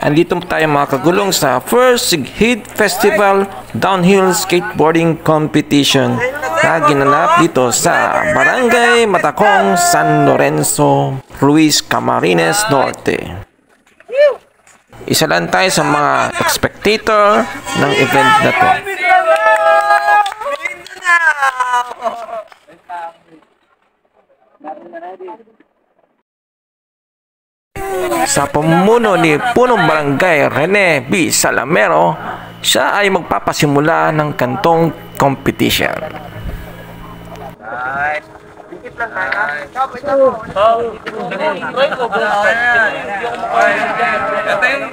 Andito tayo mga kagulong sa First Sighid Festival Downhill Skateboarding Competition na ginanap dito sa Barangay Matacong, San Lorenzo, Ruiz Camarines Norte. Isa lang tayo sa mga spectator ng event na to. Sa pamumuno ni Punong Barangay Rene B. Salamero, siya ay magpapasimula ng kantong competition.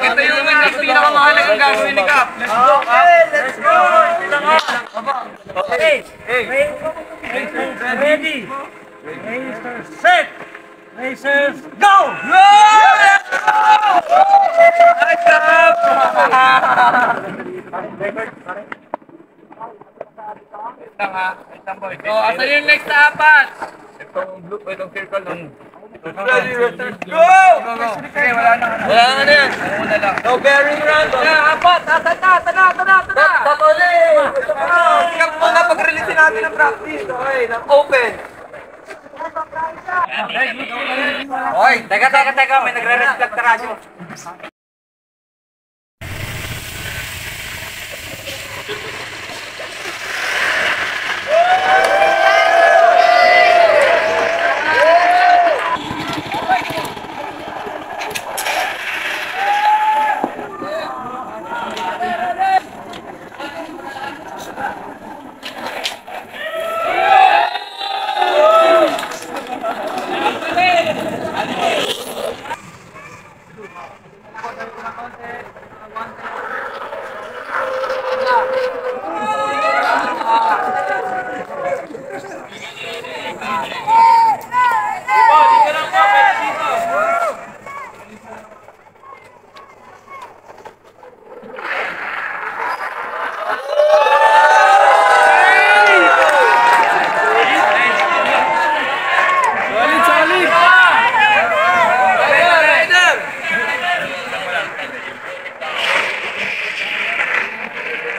Ito yung pinakamahalagang gagawin ni Kap. Let's go! Okay. Ready? Set! Racers, go! Asa yung next na apat? Itong blue, itong circle nun. Ready, racers, go! Okay, wala na yan. No bearing run. Apat, asa na. Tatuli! Tingnan mo na pag-release natin ng practice. Okay, ng open. Hoy, teka, may nagre-reflect na radyo.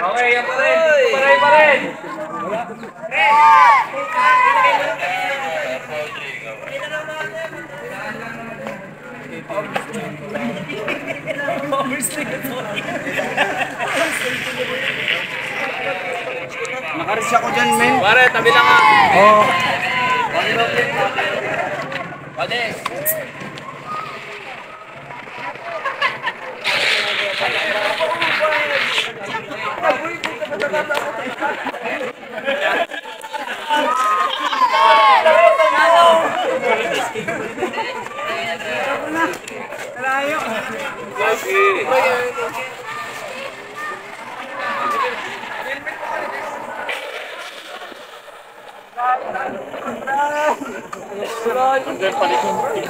Okay, yan pa rin. Nakaris ako dyan, men. Pare, tabi lang nga. Oo. Pwede.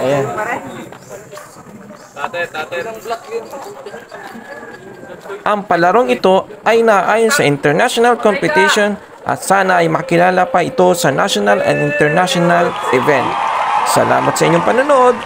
Ayan. Ang palarong ito ay naayon sa international competition at sana ay makilala pa ito sa national and international event. Salamat sa inyong panonood!